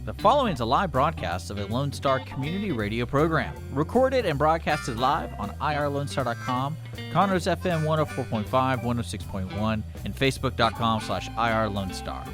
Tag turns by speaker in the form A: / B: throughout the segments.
A: The following is a live broadcast of a Lone Star community radio program, recorded and broadcasted live on irlonestar.com, Conroe's FM 104.5, 106.1, and facebook.com/irlonestar.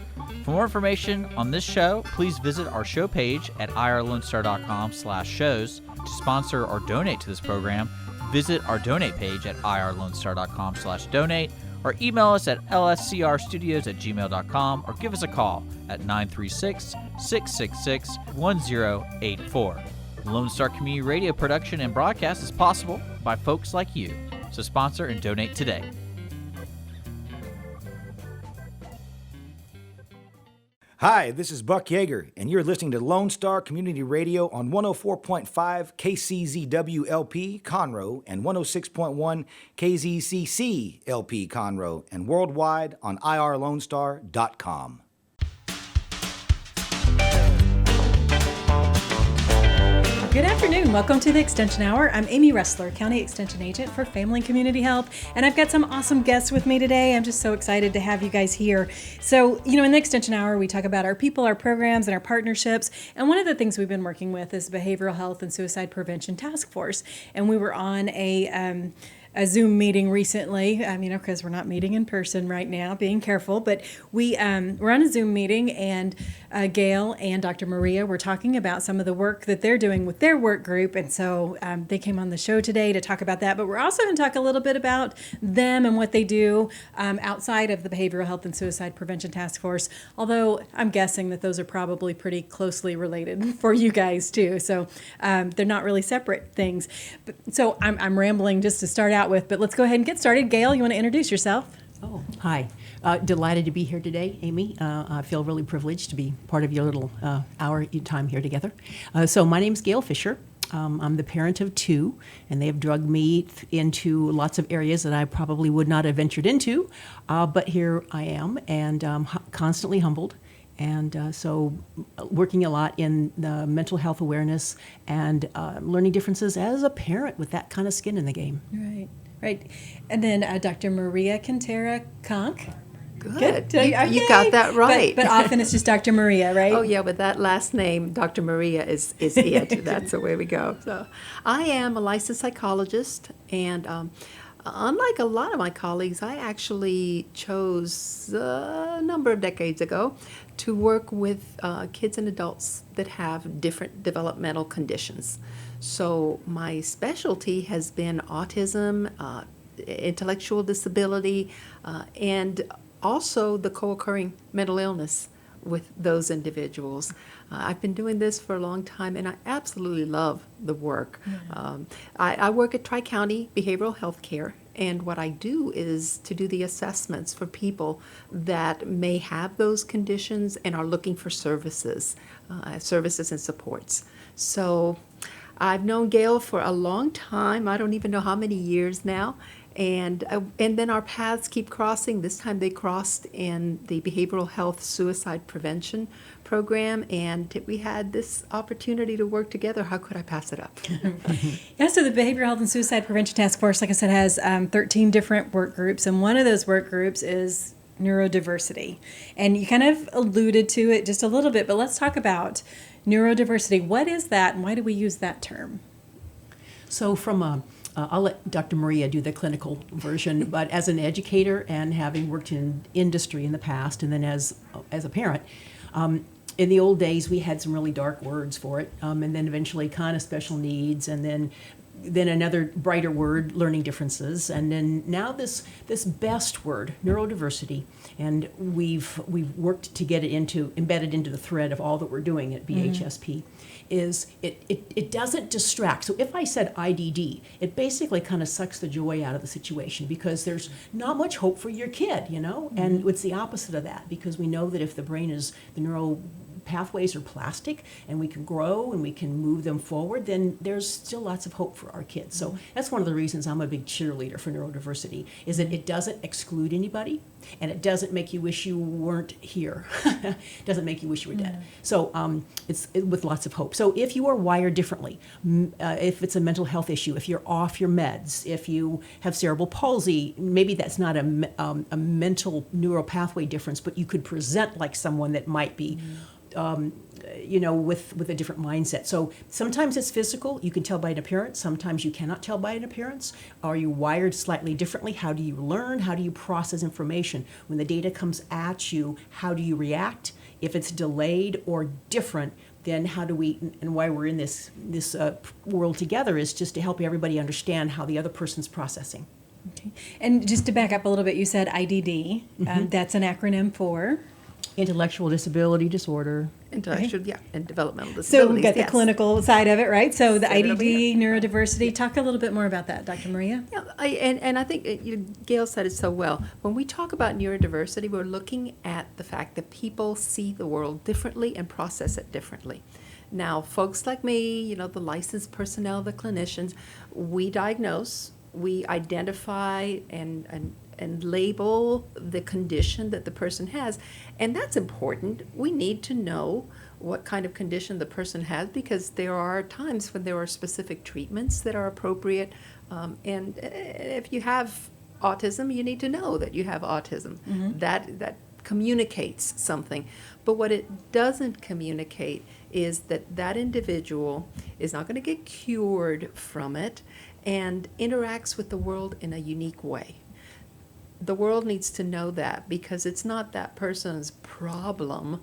A: For more information on this show, please visit our show page at irlonestar.com/shows. To sponsor or donate to this program, visit our donate page at irlonestar.com/donate, or email us at lscrstudios@gmail.com, or give us a call at 936-666-1084. Lone Star Community Radio production and broadcast is possible by folks like you. So sponsor and donate today.
B: Hi, this is Buck Yeager, and you're listening to Lone Star Community Radio on 104.5 KCZW LP Conroe and 106.1 KZCC LP Conroe, and worldwide on irlonestar.com.
C: Good afternoon. Welcome to the Extension Hour. I'm Amy Ressler, County Extension Agent for Family and Community Health, and I've got some awesome guests with me today. I'm just so excited to have you guys here. So, in the Extension Hour, we talk about our people, our programs, and our partnerships, and one of the things we've been working with is Behavioral Health and Suicide Prevention Task Force, and we were on a Zoom meeting recently, because we're not meeting in person right now, being careful, but we're on a Zoom meeting, and Gayle and Dr. Maria were talking about some of the work that they're doing with their work group, and so they came on the show today to talk about that, but we're also going to talk a little bit about them and what they do outside of the Behavioral Health and Suicide Prevention Task Force, although I'm guessing that those are probably pretty closely related for you guys too, so they're not really separate things. So I'm rambling just to start out with, but let's go ahead and get started. Gayle, you want to introduce yourself?
D: Oh, hi. Delighted to be here today, Amy. I feel really privileged to be part of your little hour time here together. So my name's Gayle Fisher. I'm the parent of two, and they have drugged me into lots of areas that I probably would not have ventured into, but here I am, and constantly humbled. And so working a lot in the mental health awareness and learning differences as a parent with that kind of skin in the game.
C: Right. And then Dr. Maria Quintero-Conk.
E: Good. You got that right.
C: But often it's just Dr. Maria, right?
E: Oh, yeah, but that last name, Dr. Maria, is it. That's the way we go. So I am a licensed psychologist, and unlike a lot of my colleagues, I actually chose a number of decades ago to work with kids and adults that have different developmental conditions. So my specialty has been autism, intellectual disability, and also the co-occurring mental illness with those individuals. I've been doing this for a long time, and I absolutely love the work. Mm-hmm. I work at TriCounty Behavioral Health Care, and what I do is to do the assessments for people that may have those conditions and are looking for services and supports. So I've known Gayle for a long time. I don't even know how many years now. And then our paths keep crossing. This time they crossed in the Behavioral Health Suicide Prevention Program, and we had this opportunity to work together. How could I pass it up?
C: Yeah, so the Behavioral Health and Suicide Prevention Task Force, like I said, has 13 different work groups, and one of those work groups is neurodiversity. And you kind of alluded to it just a little bit, but let's talk about neurodiversity. What is that, and why do we use that term?
D: So I'll let Dr. Maria do the clinical version, but as an educator and having worked in industry in the past, and then as a parent, in the old days we had some really dark words for it, and then eventually kind of special needs, and then another brighter word, learning differences, and then now this best word, neurodiversity, and we've worked to get it embedded into the thread of all that we're doing at BHSP. Is it doesn't distract. So if I said IDD, it basically kind of sucks the joy out of the situation, because there's not much hope for your kid, and it's the opposite of that, because we know that if the neural pathways are plastic and we can grow and we can move them forward, then there's still lots of hope for our kids. So that's one of the reasons I'm a big cheerleader for neurodiversity, is that it doesn't exclude anybody, and it doesn't make you wish you weren't here. It doesn't make you wish you were dead. So it's with lots of hope. So if you are wired differently, if it's a mental health issue, if you're off your meds, if you have cerebral palsy, maybe that's not a mental neural pathway difference, but you could present like someone that might be with a different mindset. So sometimes it's physical. You can tell by an appearance. Sometimes you cannot tell by an appearance. Are you wired slightly differently? How do you learn? How do you process information? When the data comes at you, how do you react? If it's delayed or different, then how do we, and why we're in this world together is just to help everybody understand how the other person's processing.
C: Okay. And just to back up a little bit, you said IDD. That's an acronym for?
D: Intellectual disability disorder.
E: Intellectual, and developmental
C: So
E: disabilities.
C: we've got the
E: yes.
C: clinical side of it, right? So the
E: Set it over
C: IDD, neurodiversity. Talk a little bit more about that, Dr. Maria.
E: Yeah, I think Gayle said it so well. When we talk about neurodiversity, we're looking at the fact that people see the world differently and process it differently. Now, folks like me, the licensed personnel, the clinicians, we diagnose, we identify and label the condition that the person has. And that's important. We need to know what kind of condition the person has, because there are times when there are specific treatments that are appropriate. And if you have autism, you need to know that you have autism. That communicates something. But what it doesn't communicate is that that individual is not going to get cured from it and interacts with the world in a unique way. The world needs to know that, because it's not that person's problem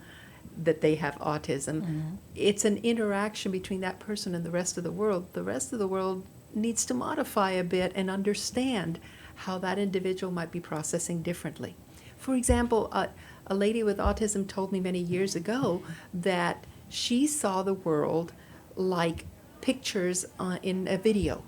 E: that they have autism. It's an interaction between that person and the rest of the world. The rest of the world needs to modify a bit and understand how that individual might be processing differently. For example, a lady with autism told me many years ago that she saw the world like pictures in a video.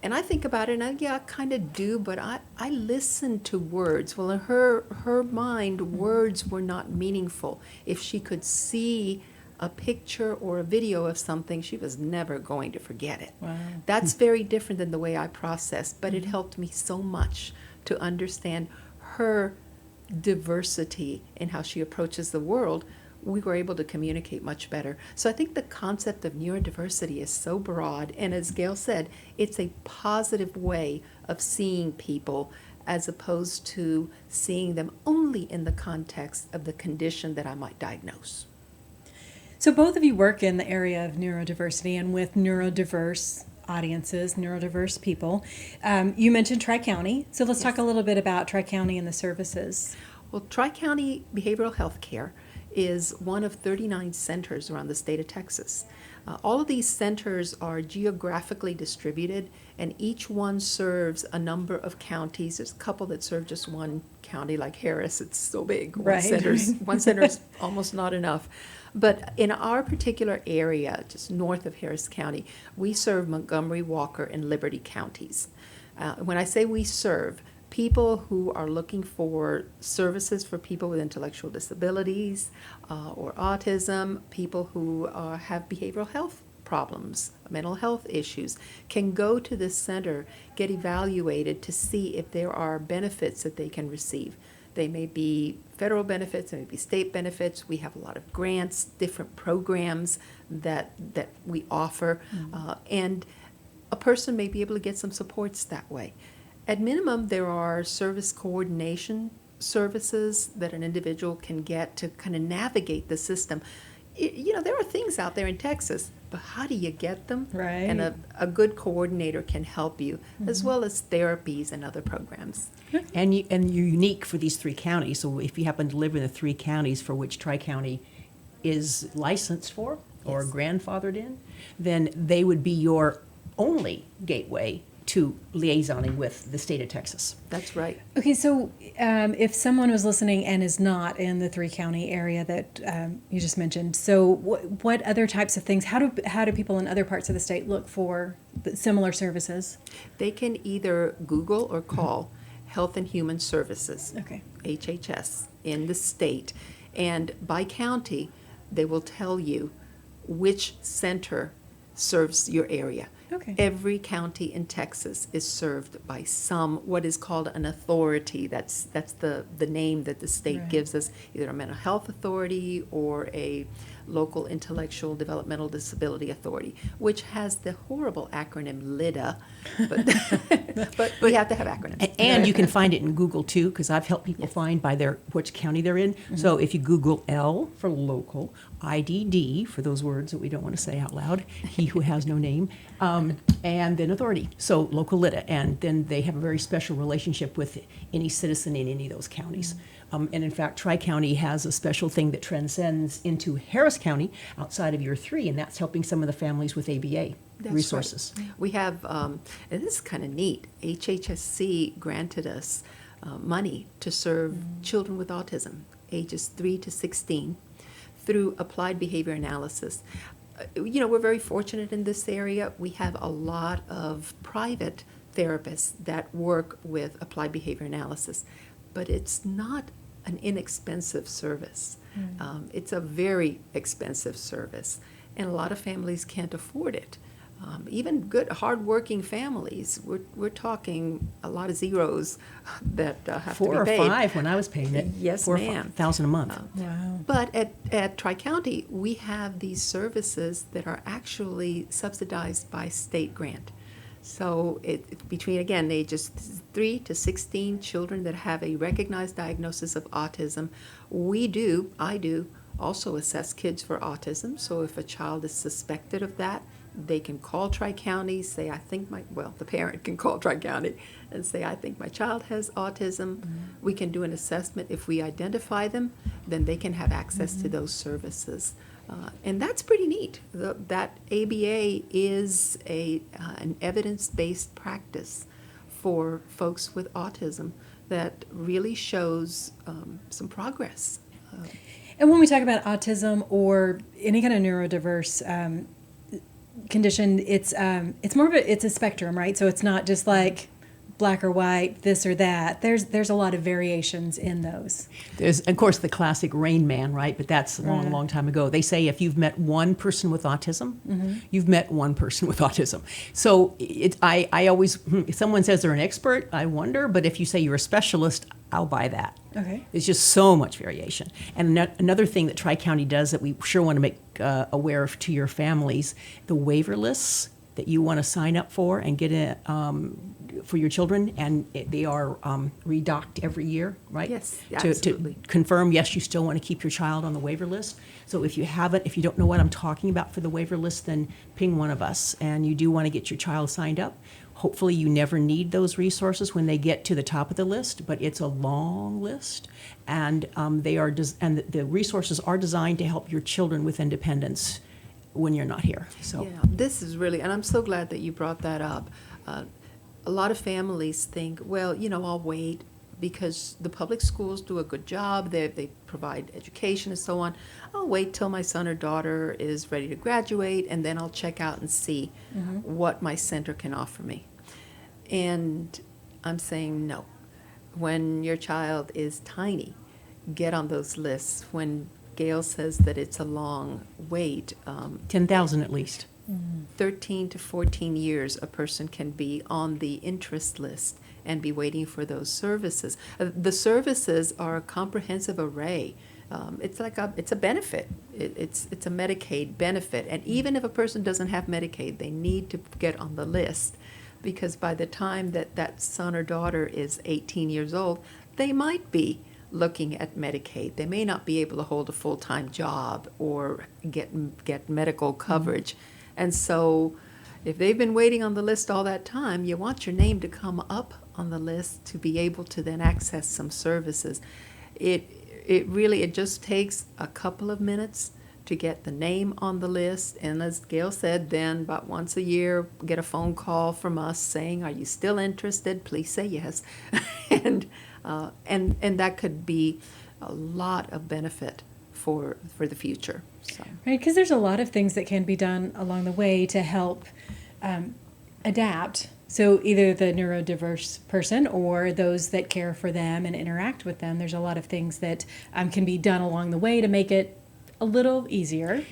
E: And I think about it, and I kind of do, but I listen to words. Well, in her mind, words were not meaningful. If she could see a picture or a video of something, she was never going to forget it.
C: Wow.
E: That's very different than the way I process, but it helped me so much to understand her diversity in how she approaches the world. We were able to communicate much better. So I think the concept of neurodiversity is so broad, and as Gayle said, it's a positive way of seeing people as opposed to seeing them only in the context of the condition that I might diagnose.
C: So both of you work in the area of neurodiversity and with neurodiverse audiences, neurodiverse people. You mentioned TriCounty, so let's talk a little bit about TriCounty and the services.
E: Well, TriCounty Behavioral Health Care is one of 39 centers around the state of Texas. All of these centers are geographically distributed, and each one serves a number of counties. There's a couple that serve just one county, like Harris. It's so big.
C: Right.
E: One center is almost not enough. But in our particular area, just north of Harris County, we serve Montgomery, Walker, and Liberty counties. When I say we serve, people who are looking for services for people with intellectual disabilities or autism, people who have behavioral health problems, mental health issues, can go to this center, get evaluated to see if there are benefits that they can receive. They may be federal benefits, they may be state benefits. We have a lot of grants, different programs that we offer, and a person may be able to get some supports that way. At minimum, there are service coordination services that an individual can get to kind of navigate the system. There are things out there in Texas, but how do you get them?
C: Right.
E: And a good coordinator can help you, as well as therapies and other programs.
D: And you're unique for these three counties. So if you happen to live in the three counties for which TriCounty is licensed for or grandfathered in, then they would be your only gateway to liaisoning with the state of Texas.
E: That's right.
C: Okay, so if someone was listening and is not in the three-county area that you just mentioned, so what other types of things, how do people in other parts of the state look for similar services?
E: They can either Google or call Health and Human Services,
C: Okay.
E: HHS, in the state. And by county, they will tell you which center serves your area.
C: Okay.
E: Every county in Texas is served by what is called an authority. That's the name that the state
C: Right.
E: gives us, either a mental health authority or a local intellectual developmental disability authority, which has the horrible acronym LIDA, but we have to have acronyms.
D: And you can find it in Google too, because I've helped people find by which county they're in. So if you Google L for local, IDD for those words that we don't want to say out loud, he who has no name, and then authority. So local LIDA, and then they have a very special relationship with any citizen in any of those counties. And in fact, TriCounty has a special thing that transcends into Harris County outside of year 3, and that's helping some of the families with ABA
E: That's
D: resources.
E: right. We have, and this is kind of neat, HHSC granted us money to serve children with autism, ages 3 to 16, through applied behavior analysis. We're very fortunate in this area. We have a lot of private therapists that work with applied behavior analysis, but it's not an inexpensive service. It's a very expensive service, and a lot of families can't afford it. Even good, hardworking families, we're talking a lot of zeros that have to be
D: 4 or
E: paid.
D: 5 when I was paying it.
E: Yes,
D: 4 or
E: ma'am.
D: 5,000 a month.
C: Wow.
E: But at TriCounty, we have these services that are actually subsidized by state grant. So between, again, ages 3 to 16 children that have a recognized diagnosis of autism, I do also assess kids for autism. So if a child is suspected of that, they can call TriCounty, say, the parent can call TriCounty and say, I think my child has autism. We can do an assessment. If we identify them, then they can have access to those services. And that's pretty neat. That ABA is an evidence-based practice for folks with autism that really shows some progress.
C: And when we talk about autism or any kind of neurodiverse condition, it's more of it's a spectrum, right? So it's not just like black or white, this or that. There's a lot of variations in those.
D: There's, of course, the classic Rain Man, right? But that's a long, long time ago. They say if you've met one person with autism, you've met one person with autism. So I always, if someone says they're an expert, I wonder. But if you say you're a specialist, I'll buy that.
C: Okay.
D: There's just so much variation. And another thing that TriCounty does that we sure want to make aware of to your families, the waiver lists that you want to sign up for and get for your children, and they are redocked every year, right?
E: Yes,
D: to
E: absolutely.
D: confirm, yes, you still want to keep your child on the waiver list. So if you don't know what I'm talking about for the waiver list, then ping one of us, and you do want to get your child signed up. Hopefully you never need those resources when they get to the top of the list, but it's a long list, and the resources are designed to help your children with independence when you're not here. So
E: Yeah, this is really, and I'm so glad that you brought that up. A lot of families think, well, I'll wait because the public schools do a good job. They provide education and so on. I'll wait till my son or daughter is ready to graduate, and then I'll check out and see what my center can offer me. And I'm saying no. When your child is tiny, get on those lists. When Gayle says that it's a long wait,
D: 10,000 at least.
E: 13 to 14 years a person can be on the interest list and be waiting for those services. The services are a comprehensive array. It's a benefit. It's a Medicaid benefit. And even if a person doesn't have Medicaid, they need to get on the list, because by the time that son or daughter is 18 years old, they might be looking at Medicaid. They may not be able to hold a full-time job or get medical coverage. And so if they've been waiting on the list all that time, you want your name to come up on the list to be able to then access some services. It really just takes a couple of minutes to get the name on the list. And as Gayle said, then about once a year, get a phone call from us saying, are you still interested? Please say yes. And that could be a lot of benefit for the future. So.
C: Right, because there's a lot of things that can be done along the way to help adapt. So either the neurodiverse person or those that care for them and interact with them, there's a lot of things that can be done along the way to make it a little easier.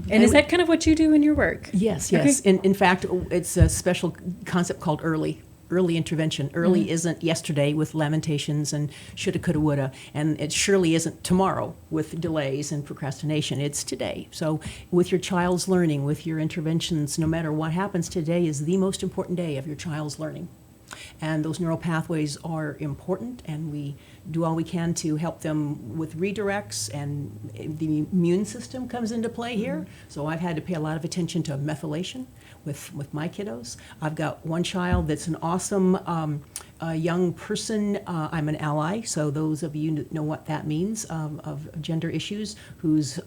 C: And is that kind of what you do in your work?
D: Yes.
C: Okay.
D: In fact, it's a special concept called early intervention. Early isn't yesterday with lamentations and shoulda, coulda, woulda, and it surely isn't tomorrow with delays and procrastination. It's today. So with your child's learning, with your interventions, no matter what happens, today is the most important day of your child's learning. And those neural pathways are important, and we do all we can to help them with redirects, and the immune system comes into play here. So I've had to pay a lot of attention to methylation with my kiddos. I've got one child that's an awesome young person. I'm an ally, so those of you know what that means, of gender issues, who's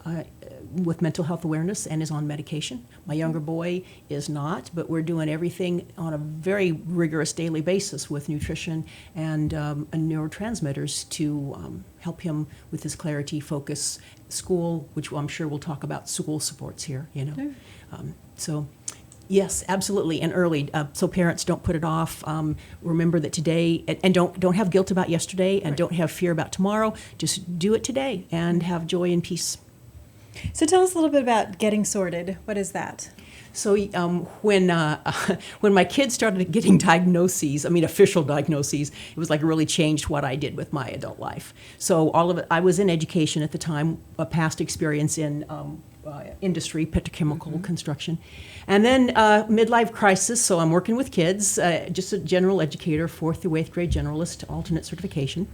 D: with mental health awareness and is on medication. My younger boy is not, but we're doing everything on a very rigorous daily basis with nutrition and neurotransmitters to help him with his clarity, focus, school, which I'm sure we'll talk about school supports here, you know.
C: Sure.
D: So yes, absolutely, and early, so parents don't put it off. Remember that today, and don't have guilt about yesterday, and don't have fear about tomorrow. Just do it today and have joy and peace.
C: So tell us a little bit about Getting Sorted. What is that?
D: So when my kids started getting diagnoses, official diagnoses, it was like really changed what I did with my adult life. So all of it, I was in education at the time, a past experience in industry, petrochemical construction. And then midlife crisis, so I'm working with kids, just a general educator, 4th through 8th grade generalist, alternate certification.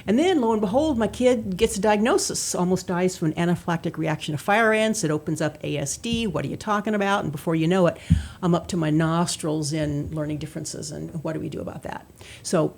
D: And then, lo and behold, my kid gets a diagnosis, almost dies from an anaphylactic reaction to fire ants. It opens up ASD. What are you talking about? And before you know it, I'm up to my nostrils in learning differences, and what do we do about that? So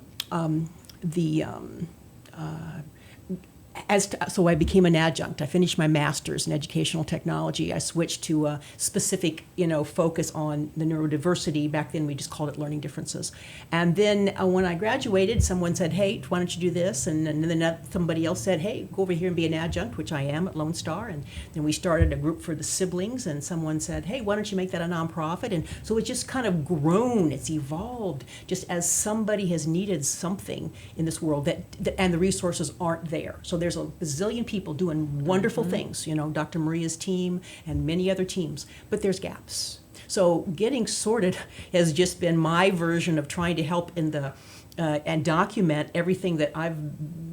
D: so I became an adjunct. I finished my master's in educational technology. I switched to a specific, focus on the neurodiversity. Back then we just called it learning differences. And then when I graduated, someone said, hey, why don't you do this? And then somebody else said, hey, go over here and be an adjunct, which I am at Lone Star. And then we started a group for the siblings, and someone said, hey, why don't you make that a nonprofit? And so it's just kind of grown. It's evolved just as somebody has needed something in this world that and the resources aren't there. So there's a bazillion people doing wonderful things, Dr. Maria's team and many other teams, but there's gaps. So Getting Sorted has just been my version of trying to help in the and document everything that I've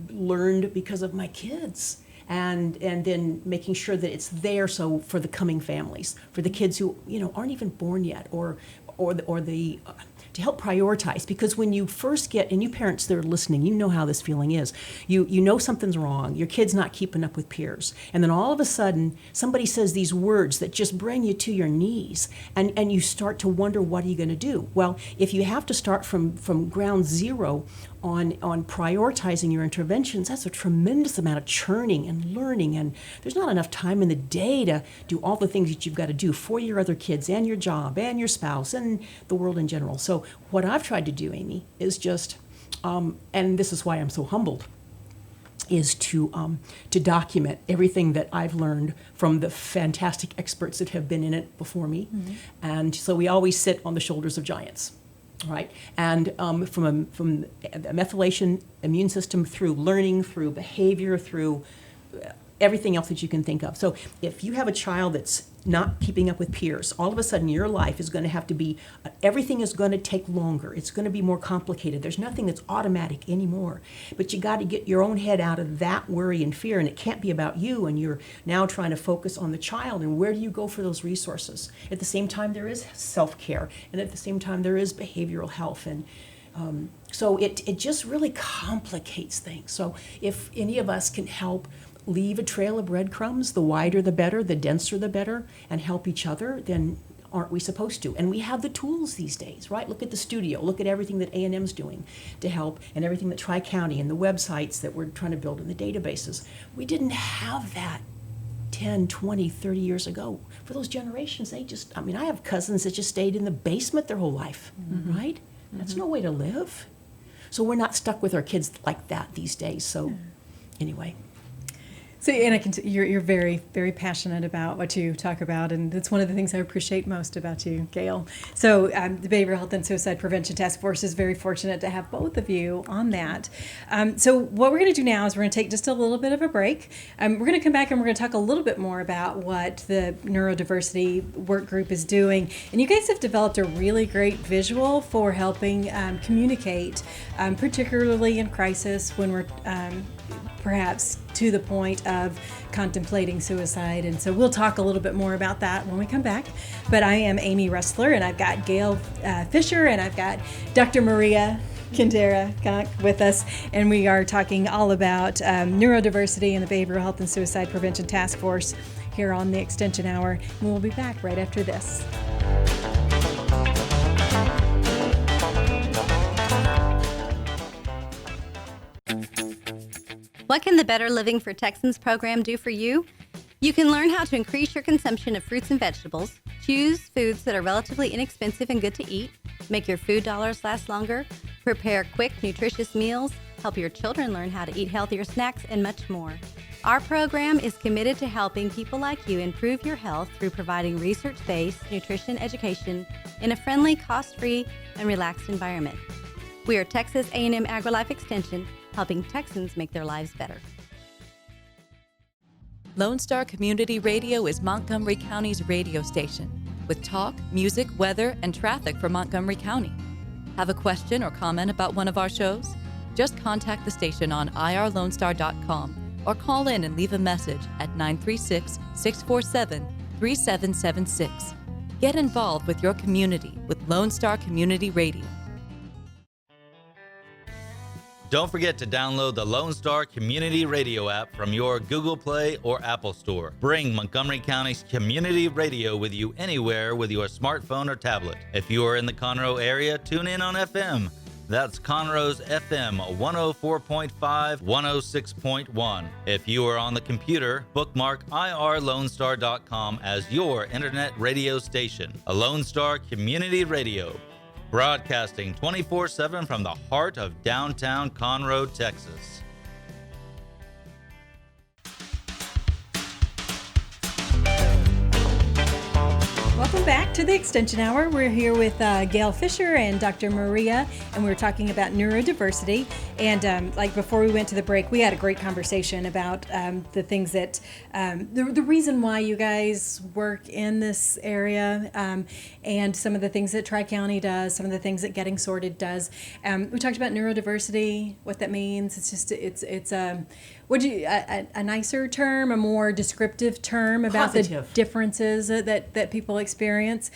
D: learned because of my kids. And then making sure that it's there, so for the coming families, for the kids who aren't even born yet, or the to help prioritize, because when you first get, and you parents that are listening, you know how this feeling is. You know something's wrong. Your kid's not keeping up with peers, and then all of a sudden somebody says these words that just bring you to your knees, and you start to wonder, what are you going to do? Well, if you have to start from ground zero on prioritizing your interventions, that's a tremendous amount of churning and learning, and there's not enough time in the day to do all the things that you've got to do for your other kids and your job and your spouse and the world in general. So what I've tried to do, Amy, is just, and this is why I'm so humbled, is to document everything that I've learned from the fantastic experts that have been in it before me. Mm-hmm. And so we always sit on the shoulders of giants. Right, and from the methylation, immune system, through learning, through behavior, through everything else that you can think of. So if you have a child that's not keeping up with peers, all of a sudden your life is going to have to be, everything is going to take longer. It's going to be more complicated. There's nothing that's automatic anymore. But you got to get your own head out of that worry and fear, and it can't be about you, and you're now trying to focus on the child, and where do you go for those resources? At the same time, there is self-care, and at the same time, there is behavioral health, and so it just really complicates things. So if any of us can help leave a trail of breadcrumbs, the wider the better, the denser the better, and help each other, then aren't we supposed to? And we have the tools these days, right? Look at the studio, look at everything that A&M's doing to help, and everything that TriCounty and the websites that we're trying to build in the databases. We didn't have that 10, 20, 30 years ago. For those generations, I have cousins that just stayed in the basement their whole life, right? Mm-hmm. That's no way to live. So we're not stuck with our kids like that these days. So anyway.
C: So, and you're very, very passionate about what you talk about, and that's one of the things I appreciate most about you, Gayle. So, the Behavioral Health and Suicide Prevention Task Force is very fortunate to have both of you on that. So, what we're going to do now is we're going to take just a little bit of a break. We're going to come back and we're going to talk a little bit more about what the Neurodiversity work group is doing. And you guys have developed a really great visual for helping communicate, particularly in crisis when we're perhaps to the point of contemplating suicide. And so we'll talk a little bit more about that when we come back. But I am Amy Ressler, and I've got Gayle Fisher, and I've got Dr. Maria Quintero-Conk with us, and we are talking all about neurodiversity and the Behavioral Health and Suicide Prevention Task Force here on the Extension Hour. And we'll be back right after this.
F: What can the Better Living for Texans program do for you? You can learn how to increase your consumption of fruits and vegetables, choose foods that are relatively inexpensive and good to eat, make your food dollars last longer, prepare quick, nutritious meals, help your children learn how to eat healthier snacks, and much more. Our program is committed to helping people like you improve your health through providing research-based nutrition education in a friendly, cost-free, and relaxed environment. We are Texas A&M AgriLife Extension, helping Texans make their lives better.
G: Lone Star Community Radio is Montgomery County's radio station with talk, music, weather, and traffic for Montgomery County. Have a question or comment about one of our shows? Just contact the station on irlonestar.com or call in and leave a message at 936-647-3776. Get involved with your community with Lone Star Community Radio.
H: Don't forget to download the Lone Star Community Radio app from your Google Play or Apple Store. Bring Montgomery County's community radio with you anywhere with your smartphone or tablet. If you are in the Conroe area, tune in on FM. That's Conroe's FM 104.5, 106.1. If you are on the computer, bookmark irlonestar.com as your internet radio station. A Lone Star Community Radio, broadcasting 24/7 from the heart of downtown Conroe, Texas.
C: Welcome back to the Extension Hour. We're here with Gayle Fisher and Dr. Maria, and we're talking about neurodiversity. And like before we went to the break, we had a great conversation about the things that, the reason why you guys work in this area, and some of the things that TriCounty does, some of the things that Getting Sorted does. We talked about neurodiversity, what that means. It's just, it's a nicer term, a more descriptive term about
D: Positive.
C: the differences that people experience.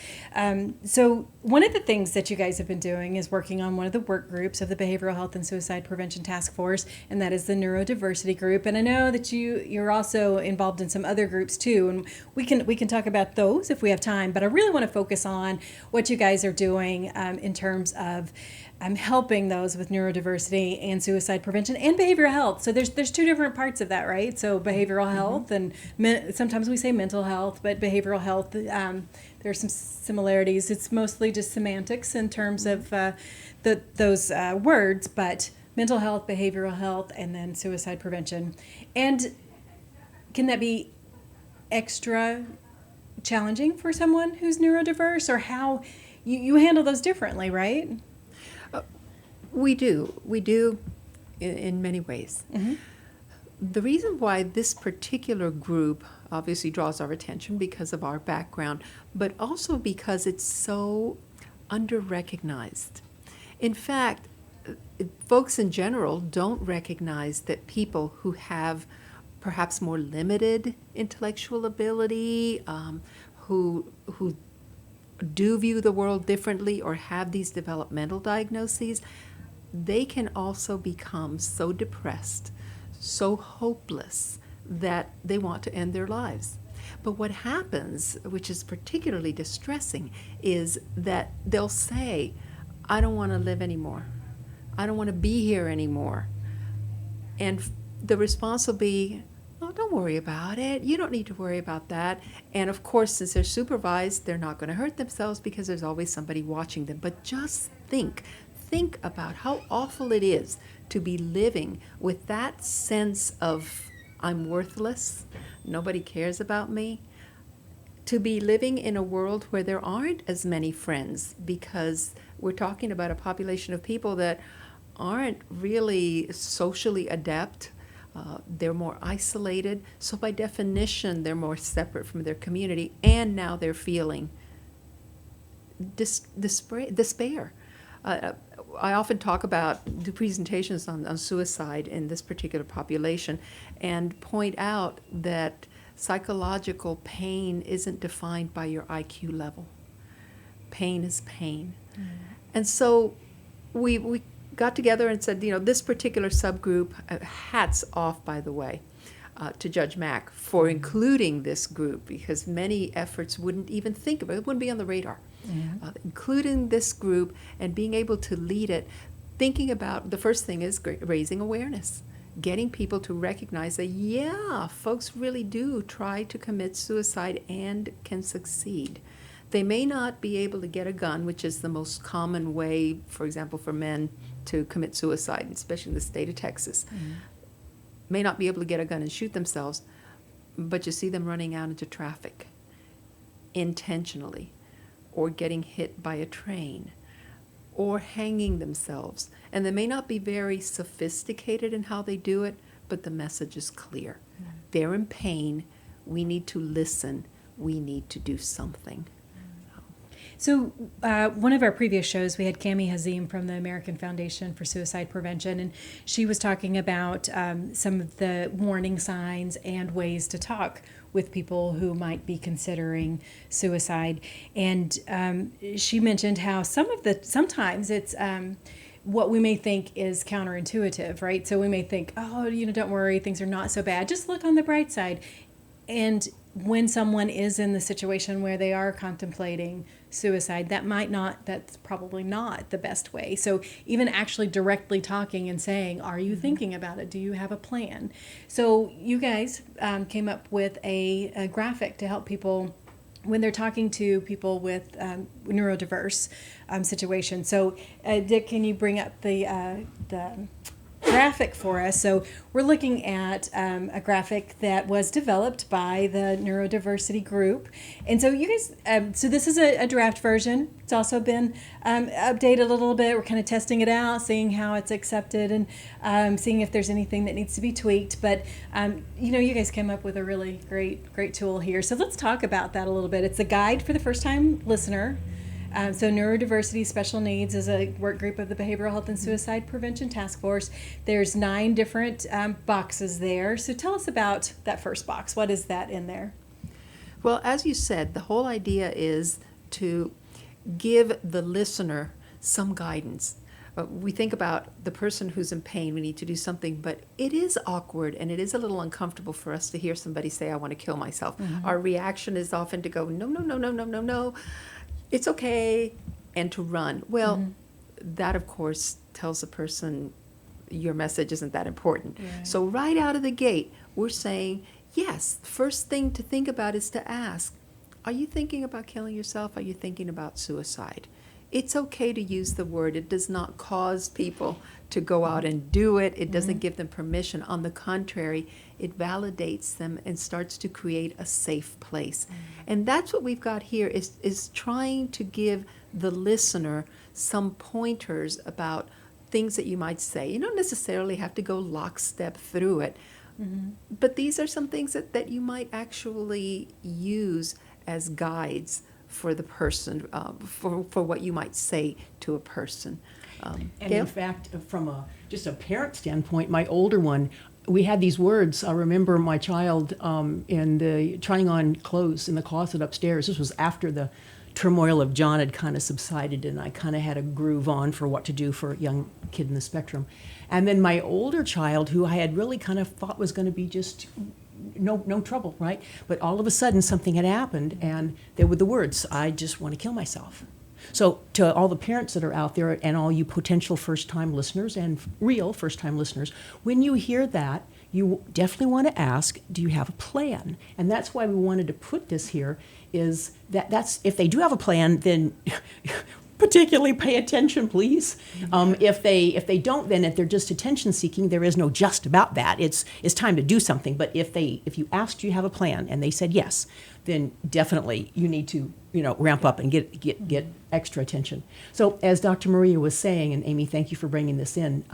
C: So one of the things that you guys have been doing is working on one of the work groups of the Behavioral Health and Suicide Prevention Task Force, and that is the Neurodiversity group. And I know that you're also involved in some other groups too, and we can talk about those if we have time. But I really want to focus on what you guys are doing in terms of helping those with neurodiversity and suicide prevention and behavioral health. So there's two different parts of that, right? So behavioral health and sometimes we say mental health, but behavioral health, there's some similarities. It's mostly just semantics in terms of those words, but mental health, behavioral health, and then suicide prevention. And can that be extra challenging for someone who's neurodiverse, or how you handle those differently, right?
E: We do in many ways. Mm-hmm. The reason why this particular group obviously draws our attention because of our background, but also because it's so under-recognized. In fact, folks in general don't recognize that people who have perhaps more limited intellectual ability, who do view the world differently or have these developmental diagnoses, they can also become so depressed, so hopeless that they want to end their lives. But what happens, which is particularly distressing, is that they'll say, I don't want to live anymore. I don't want to be here anymore. And the response will be, oh, don't worry about it. You don't need to worry about that. And of course, since they're supervised, they're not going to hurt themselves because there's always somebody watching them. But just think about how awful it is to be living with that sense of I'm worthless, nobody cares about me, to be living in a world where there aren't as many friends, because we're talking about a population of people that aren't really socially adept. They're more isolated, so by definition, they're more separate from their community, and now they're feeling despair. I often talk about, do presentations on suicide in this particular population, and point out that psychological pain isn't defined by your IQ level. Pain is pain. Mm. And so we got together and said, this particular subgroup, hats off, by the way, to Judge Mack for including this group, because many efforts wouldn't even think about it. It wouldn't be on the radar. Yeah. Including this group and being able to lead it, thinking about, the first thing is raising awareness, getting people to recognize that, yeah, folks really do try to commit suicide and can succeed. They may not be able to get a gun, which is the most common way, for example, for men to commit suicide, especially in the state of Texas. Mm-hmm. May not be able to get a gun and shoot themselves, but you see them running out into traffic intentionally, or getting hit by a train, or hanging themselves. And they may not be very sophisticated in how they do it, but the message is clear. Mm-hmm. They're in pain. We need to listen. We need to do something.
C: So one of our previous shows, we had Cami Hazim from the American Foundation for Suicide Prevention, and she was talking about some of the warning signs and ways to talk with people who might be considering suicide. And she mentioned how sometimes it's what we may think is counterintuitive, right? So we may think, don't worry, things are not so bad. Just look on the bright side. And when someone is in the situation where they are contemplating suicide, that's probably not the best way. So even actually directly talking and saying, are you thinking about it? Do you have a plan? So you guys came up with a graphic to help people when they're talking to people with neurodiverse situations. So Dick, can you bring up the graphic for us? So we're looking at a graphic that was developed by the Neurodiversity group, and so you guys, so this is a draft version. It's also been updated a little bit. We're kind of testing it out, seeing how it's accepted, and seeing if there's anything that needs to be tweaked. But you guys came up with a really great tool here. So let's talk about that a little bit. It's a guide for the first-time listener. So Neurodiversity Special Needs is a work group of the Behavioral Health and Suicide Prevention Task Force. There's 9 different boxes there. So tell us about that first box. What is that in there?
E: Well, as you said, the whole idea is to give the listener some guidance. We think about the person who's in pain, we need to do something, but it is awkward and it is a little uncomfortable for us to hear somebody say, I want to kill myself. Mm-hmm. Our reaction is often to go, no. It's okay, and to run. Well, mm-hmm. that, of course, tells the person your message isn't that important. Right. So right out of the gate, we're saying, yes, first thing to think about is to ask, are you thinking about killing yourself? Are you thinking about suicide? It's okay to use the word. It does not cause people to go out and do it. It doesn't give them permission. On the contrary, it validates them and starts to create a safe place. And that's what we've got here is trying to give the listener some pointers about things that you might say. You don't necessarily have to go lockstep through it, but these are some things that you might actually use as guides for the person, for what you might say to a person.
D: And
E: Gayle?
D: in fact, from just a parent standpoint, my older one, we had these words. I remember my child trying on clothes in the closet upstairs. This was after the turmoil of John had kind of subsided, and I kind of had a groove on for what to do for a young kid in the spectrum. And then my older child, who I had really kind of thought was going to be just no trouble, right? But all of a sudden something had happened, and there were the words, I just want to kill myself. So to all the parents that are out there and all you potential first-time listeners and real first-time listeners, when you hear that, you definitely want to ask, do you have a plan? And that's why we wanted to put this here, is that's if they do have a plan, then particularly pay attention, please. If they don't, then if they're just attention seeking, there is no just about that. It's time to do something. But if you asked, do you have a plan, and they said yes, then definitely you need to ramp up and get extra attention. So as Dr. Maria was saying, and Amy, thank you for bringing this in,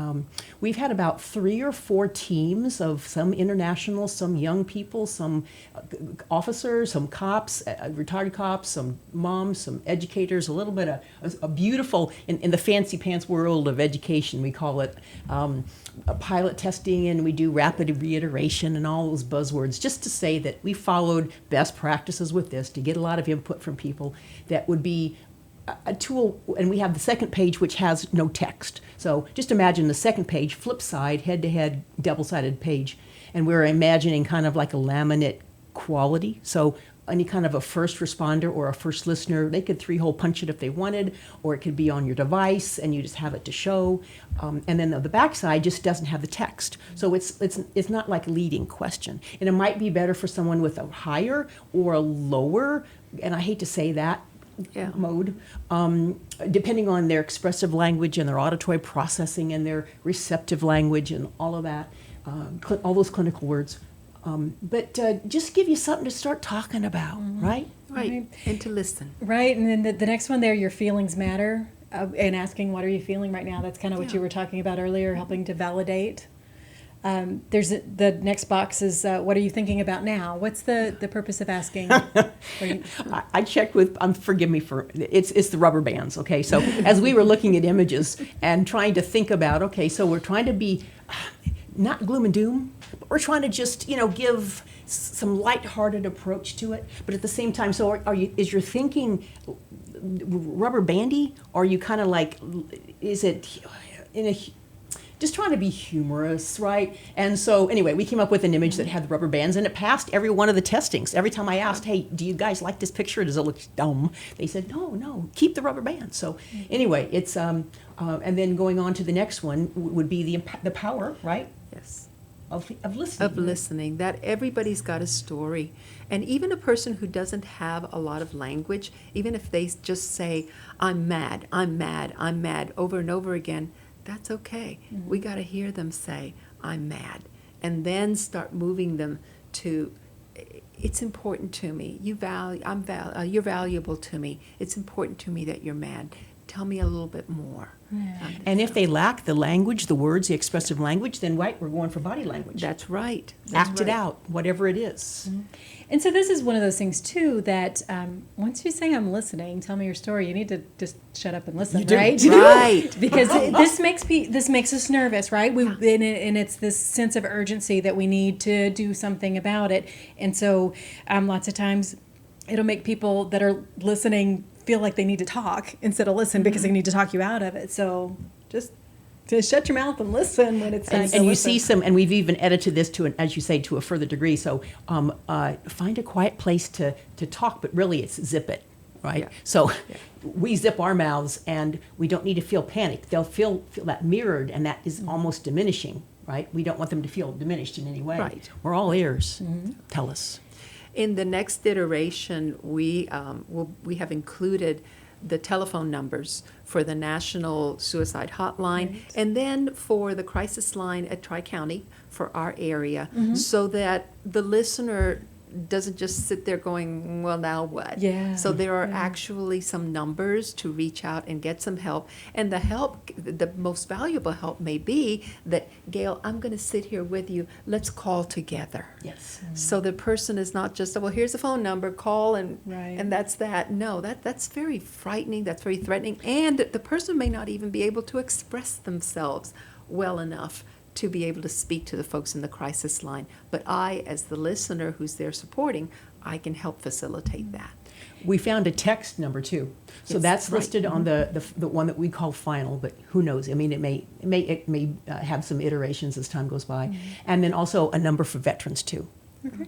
D: we've had about 3 or 4 teams of some international, some young people, some officers, some cops, retired cops, some moms, some educators, a little bit of a beautiful, in the fancy pants world of education, we call it a pilot testing, and we do rapid reiteration and all those buzzwords, just to say that we followed best practices with this to get a lot of input from people that would be a tool. And we have the second page, which has no text. So just imagine the second page, flip side, head-to-head, double-sided page, and we're imagining kind of like a laminate quality. So any kind of a first responder or a first listener, they could 3-hole punch it if they wanted, or it could be on your device and you just have it to show. And then the backside just doesn't have the text. So it's not like a leading question. And it might be better for someone with a higher or a lower, and I hate to say that, mode, depending on their expressive language and their auditory processing and their receptive language and all of that, all those clinical words. But just give you something to start talking about, right?
E: Right, and to listen.
C: Right, and then the next one there, your feelings matter, and asking what are you feeling right now. That's kind of what you were talking about earlier, helping to validate. There's the next box is what are you thinking about now? What's the purpose of asking?
D: I checked with, forgive me for, it's the rubber bands, okay? So as we were looking at images and trying to think about, okay, so we're trying to be not gloom and doom, but we're trying to just, give some lighthearted approach to it. But at the same time, so is your thinking rubber bandy? Or are you kind of like, is it just trying to be humorous, right? And so anyway, we came up with an image that had the rubber bands, and it passed every one of the testings. Every time I asked, hey, do you guys like this picture? Does it look dumb? They said, no, keep the rubber bands. So anyway, it's, and then going on to the next one would be the power, right?
E: Yes.
D: Of listening.
E: Of listening, that everybody's got a story. And even a person who doesn't have a lot of language, even if they just say, I'm mad, over and over again, that's okay. We got to hear them say, I'm mad. And then start moving them to, it's important to me. You're valuable to me. It's important to me that you're mad. Tell me a little bit more.
C: Yeah.
D: And if they lack the language, the words, the expressive language, then we're going for body language.
E: That's right.
D: Act it out, whatever it is.
C: Mm-hmm. And so this is one of those things, too, that once you say I'm listening, tell me your story, you need to just shut up and listen, right?
E: Right.
C: Because this makes us nervous, right? And it's this sense of urgency that we need to do something about it. And so lots of times it'll make people that are listening feel like they need to talk instead of listen because they need to talk you out of it. So just shut your mouth and listen when it's time to
D: and you
C: listen.
D: see some, and we've even edited this to, as you say, to a further degree. So find a quiet place to talk, but really it's zip it, right?
E: Yeah.
D: So we zip our mouths, and we don't need to feel panic. They'll feel that mirrored, and that is almost diminishing, right? We don't want them to feel diminished in any way.
E: Right.
D: We're all ears. Tell us.
E: In the next iteration, we have included the telephone numbers for the National Suicide Hotline, and then for the crisis line at TriCounty for our area, so that the listener doesn't just sit there going, well, now what?
C: Yeah.
E: So there are actually some numbers to reach out and get some help. And the help, the most valuable help may be that, Gayle, I'm going to sit here with you. Let's call together.
D: Yes.
E: So the person is not just, well, here's a phone number, call, and
C: Right.
E: and that's that. No, that's very frightening. That's very threatening. And the person may not even be able to express themselves well enough to be able to speak to the folks in the crisis line. But I, as the listener who's there supporting, I can help facilitate that.
D: We found a text number too, so
E: Yes,
D: that's
E: right.
D: listed on the one that we call final. But who knows? I mean, it may have some iterations as time goes by, and then also a number for veterans too.
C: Okay.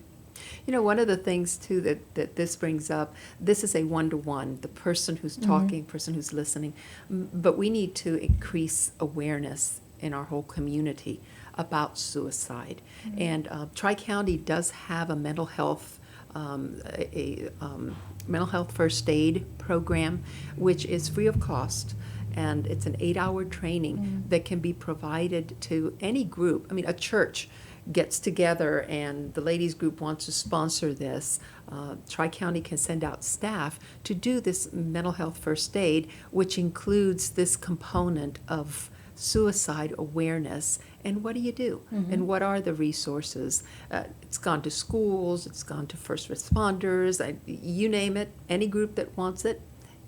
E: You know, one of the things too that this brings up, this is a one-to-one, the person who's talking, person who's listening, but we need to increase awareness in our whole community about suicide. And TriCounty does have a mental health a mental health first aid program, which is free of cost. And it's an 8-hour training that can be provided to any group. I mean, a church gets together and the ladies group wants to sponsor this. TriCounty can send out staff to do this mental health first aid, which includes this component of suicide awareness. And what do you do? And what are the resources? It's gone to schools, it's gone to first responders, you name it, any group that wants it.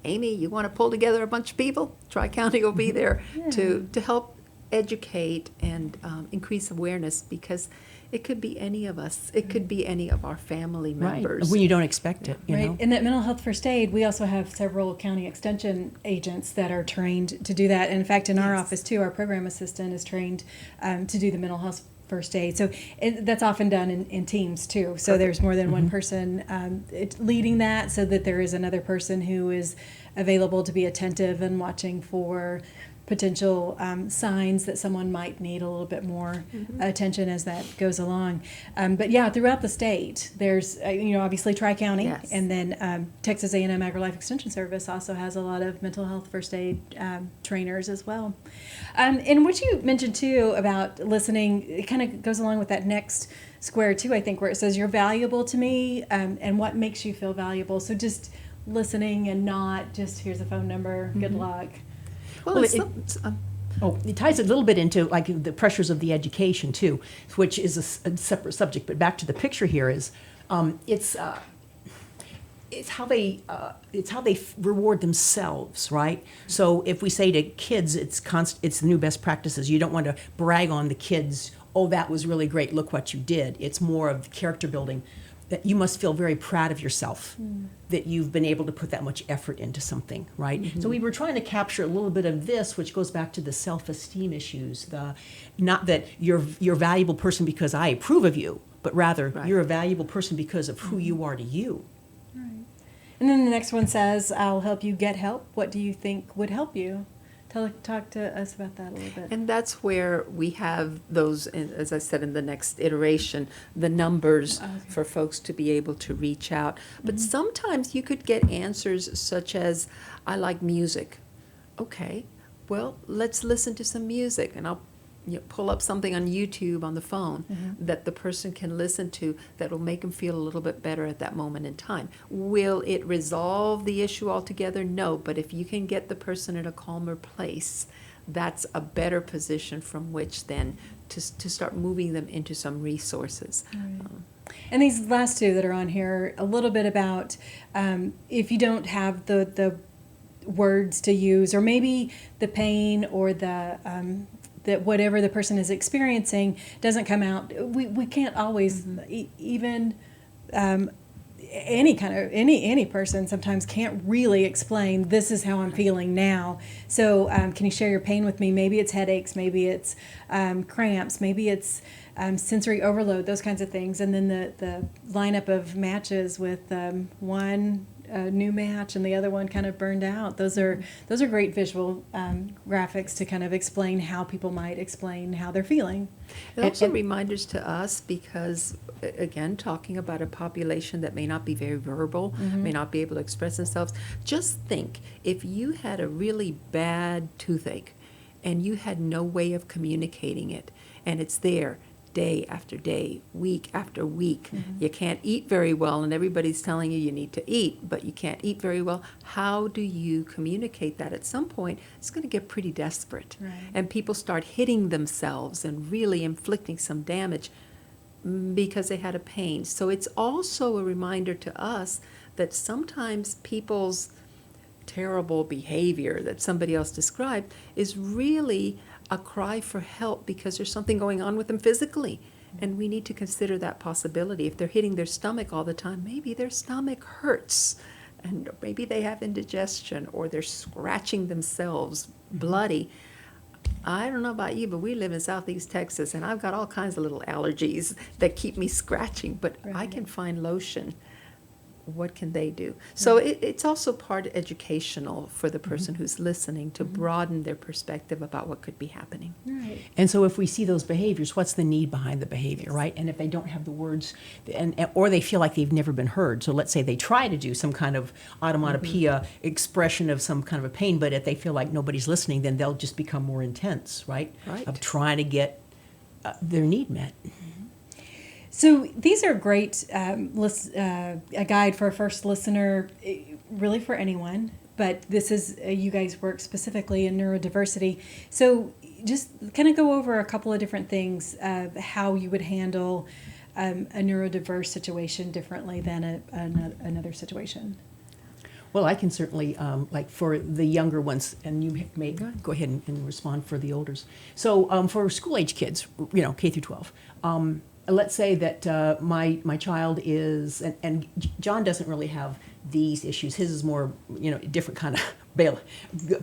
E: Amy, you want to pull together a bunch of people? TriCounty will be there to help educate and increase awareness, because it could be any of us. It could be any of our family members.
D: Right, when you don't expect it, you know.
C: In that mental health first aid, we also have several county extension agents that are trained to do that. And in fact, in our office too, our program assistant is trained to do the mental health first aid. So that's often done in teams too. So there's more than one person leading that, so that there is another person who is available to be attentive and watching for potential signs that someone might need a little bit more attention as that goes along. But yeah, throughout the state, there's obviously TriCounty, and then Texas A&M AgriLife Extension Service also has a lot of mental health first aid trainers as well. And what you mentioned too about listening, it kind of goes along with that next square too, I think, where it says you're valuable to me, and what makes you feel valuable. So just listening and not just here's a phone number, good luck.
E: Well,
D: it ties a little bit into like the pressures of the education too, which is a separate subject. But back to the picture here is, it's how they reward themselves, right? So if we say to kids, it's the new best practices. You don't want to brag on the kids. Oh, that was really great. Look what you did. It's more of character building. That you must feel very proud of yourself that you've been able to put that much effort into something, right? So we were trying to capture a little bit of this, which goes back to the self-esteem issues. Not that you're a valuable person because I approve of you, but rather you're a valuable person because of who you are to you.
C: Right. And then the next one says, I'll help you get help. What do you think would help you? Talk to us about that a little bit.
E: And that's where we have those, as I said, in the next iteration, the numbers for folks to be able to reach out. But sometimes you could get answers such as, I like music. Okay, well, let's listen to some music. And I'll pull up something on YouTube on the phone that the person can listen to that will make them feel a little bit better at that moment in time. Will it resolve the issue altogether? No, but if you can get the person in a calmer place, that's a better position from which then to start moving them into some resources.
C: Right. And these last two that are on here, a little bit about if you don't have the words to use, or maybe the pain or that whatever the person is experiencing doesn't come out. We can't always even any person sometimes can't really explain this is how I'm feeling now. So can you share your pain with me? Maybe it's headaches, maybe it's cramps, maybe it's sensory overload, those kinds of things. And then the lineup of matches with one new match and the other one kind of burned out. Those are great visual graphics to kind of explain how people might explain how they're feeling.
E: And also reminders to us, because again, talking about a population that may not be very verbal, may not be able to express themselves. Just think, if you had a really bad toothache and you had no way of communicating it, and it's there day after day, week after week. You can't eat very well, and everybody's telling you need to eat, but you can't eat very well. How do you communicate that? At some point, it's going to get pretty desperate.
C: Right.
E: And people start hitting themselves and really inflicting some damage because they had a pain. So it's also a reminder to us that sometimes people's terrible behavior that somebody else described is really a cry for help because there's something going on with them physically. And we need to consider that possibility. If they're hitting their stomach all the time, maybe their stomach hurts, and maybe they have indigestion, or they're scratching themselves bloody. I don't know about you, but we live in Southeast Texas, and I've got all kinds of little allergies that keep me scratching, but I can find lotion what can they do? So it's also part educational for the person who's listening to broaden their perspective about what could be happening.
C: Right.
D: And so if we see those behaviors, what's the need behind the behavior, right? And if they don't have the words, or they feel like they've never been heard. So let's say they try to do some kind of automatopoeia expression of some kind of a pain, but if they feel like nobody's listening, then they'll just become more intense, right?
E: Right.
D: Of trying to get their need met.
C: So these are great, a guide for a first listener, really for anyone, but this is, you guys work specifically in neurodiversity. So just kind of go over a couple of different things of how you would handle a neurodiverse situation differently than another situation.
D: Well, I can certainly, like for the younger ones, and you may go ahead and respond for the olders. So for school-age kids, K through 12, let's say that my child is, and John doesn't really have these issues. His is more, different kind of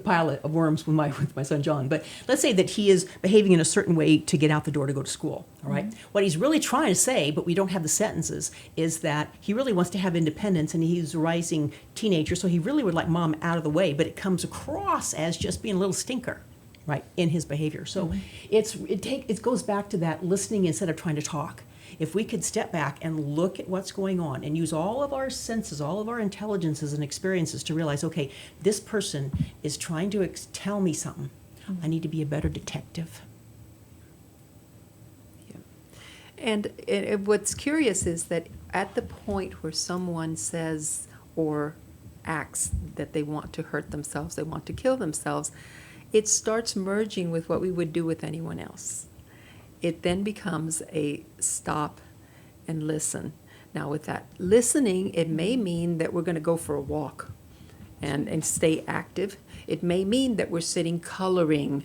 D: pile of worms with my son John. But let's say that he is behaving in a certain way to get out the door to go to school. All right. What he's really trying to say, but we don't have the sentences, is that he really wants to have independence, and he's a rising teenager, so he really would like mom out of the way. But it comes across as just being a little stinker, right, in his behavior. So it goes back to that listening instead of trying to talk. If we could step back and look at what's going on and use all of our senses, all of our intelligences and experiences to realize, okay, this person is trying to tell me something. I need to be a better detective.
E: Yeah. And what's curious is that at the point where someone says or acts that they want to hurt themselves, they want to kill themselves, it starts merging with what we would do with anyone else. It then becomes a stop and listen. Now with that listening, it may mean that we're going to go for a walk and stay active. It may mean that we're sitting coloring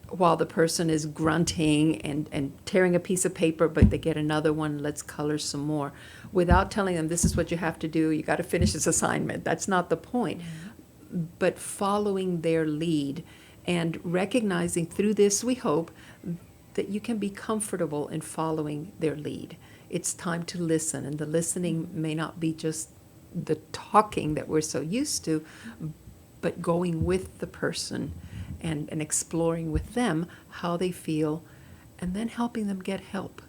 E: while the person is grunting and tearing a piece of paper, but they get another one, let's color some more, without telling them this is what you have to do, you got to finish this assignment. That's not the point. But following their lead and recognizing through this, we hope, that you can be comfortable in following their lead. It's time to listen, and the listening may not be just the talking that we're so used to, but going with the person and exploring with them how they feel, and then helping them get help.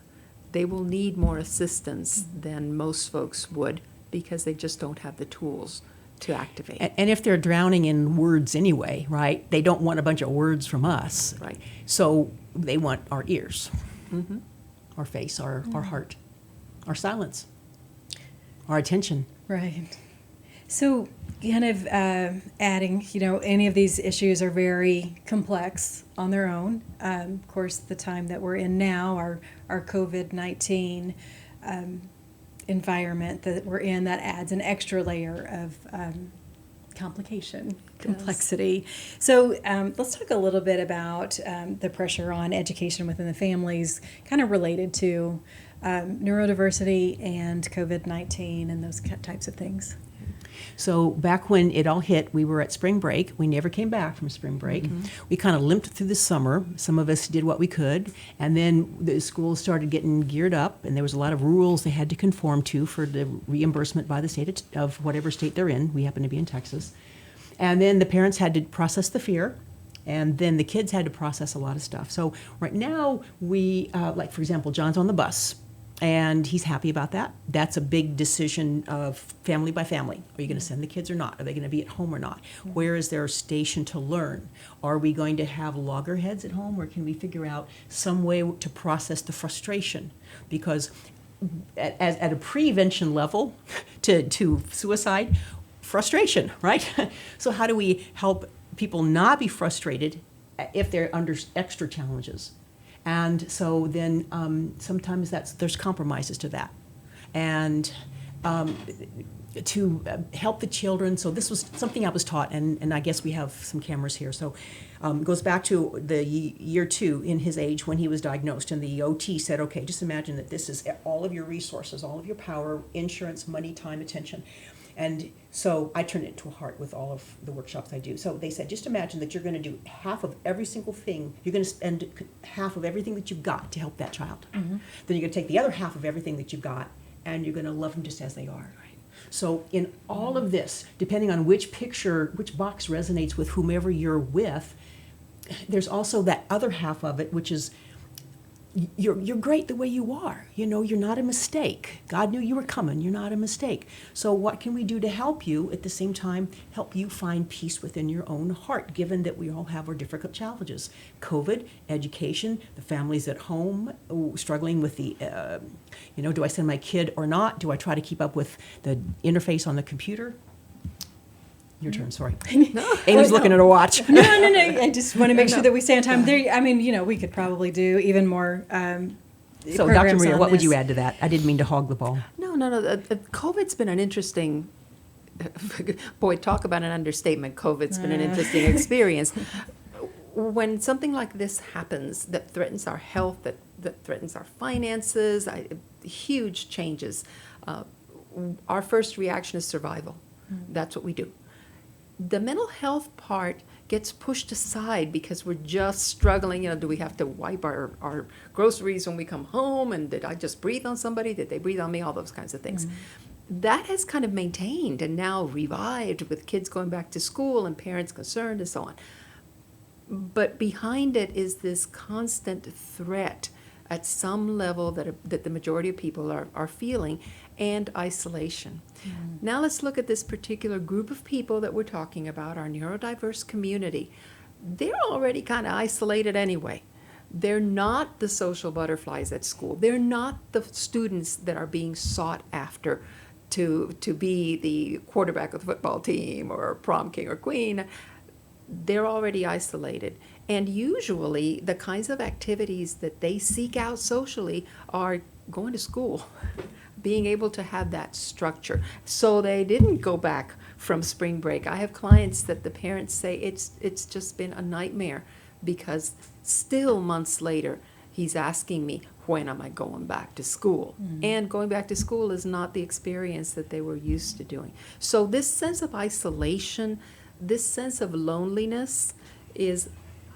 E: They will need more assistance than most folks would because they just don't have the tools to activate.
D: And if they're drowning in words anyway, right, they don't want a bunch of words from us.
E: Right.
D: So they want our ears, our face, our heart, our silence, our attention.
C: Right. So kind of adding, any of these issues are very complex on their own. Of course, the time that we're in now, our COVID-19 environment that we're in, that adds an extra layer of complication, complexity. So let's talk a little bit about the pressure on education within the families, kind of related to neurodiversity and COVID-19 and those types of things.
D: So back when it all hit, we were at spring break. We never came back from spring break. We kind of limped through the summer. Some of us did what we could. And then the schools started getting geared up, and there was a lot of rules they had to conform to for the reimbursement by the state of whatever state they're in. We happen to be in Texas. And then the parents had to process the fear, and then the kids had to process a lot of stuff. So right now, we, like for example, John's on the bus, and he's happy about that. That's a big decision of family by family. Are you going to send the kids or not? Are they going to be at home or not? Where is their station to learn? Are we going to have loggerheads at home, or can we figure out some way to process the frustration? Because at a prevention level to suicide, frustration, right? So how do we help people not be frustrated if they're under extra challenges? And so then sometimes there's compromises to that. And to help the children, so this was something I was taught, and I guess we have some cameras here. So it goes back to the year 2 in his age when he was diagnosed, and the OT said, okay, just imagine that this is all of your resources, all of your power, insurance, money, time, attention. And so I turned it into a heart with all of the workshops I do. So they said, just imagine that you're going to do half of every single thing. You're going to spend half of everything that you've got to help that child. Then you're going to take the other half of everything that you've got, and you're going to love them just as they are. So in all of this, depending on which box resonates with whomever you're with, there's also that other half of it, which is you're great the way you are. You're not a mistake. God knew you were coming. You're not a mistake. So what can we do to help you, at the same time, help you find peace within your own heart, given that we all have our difficult challenges? COVID, education, the families at home struggling with the, do I send my kid or not? Do I try to keep up with the interface on the computer? Your turn, sorry. Amy's looking at her watch.
C: No. I just want to make sure that we stay on time. We could probably do even more.
D: So, Dr. Maria, what would you add to that? I didn't mean to hog the ball.
E: No. COVID's been an interesting, boy, talk about an understatement. COVID's been an interesting experience. When something like this happens that threatens our health, that threatens our finances, huge changes, our first reaction is survival. That's what we do. The mental health part gets pushed aside because we're just struggling. Do we have to wipe our groceries when we come home? And did I just breathe on somebody? Did they breathe on me? All those kinds of things. That has kind of maintained and now revived with kids going back to school and parents concerned and so on. But behind it is this constant threat at some level that the majority of people are feeling, and isolation. Now let's look at this particular group of people that we're talking about, our neurodiverse community. They're already kind of isolated anyway. They're not the social butterflies at school. They're not the students that are being sought after to be the quarterback of the football team or prom king or queen. They're already isolated. And usually the kinds of activities that they seek out socially are going to school, being able to have that structure. So they didn't go back from spring break. I have clients that the parents say it's just been a nightmare because still months later, he's asking me, when am I going back to school? And going back to school is not the experience that they were used to doing. So this sense of isolation, this sense of loneliness is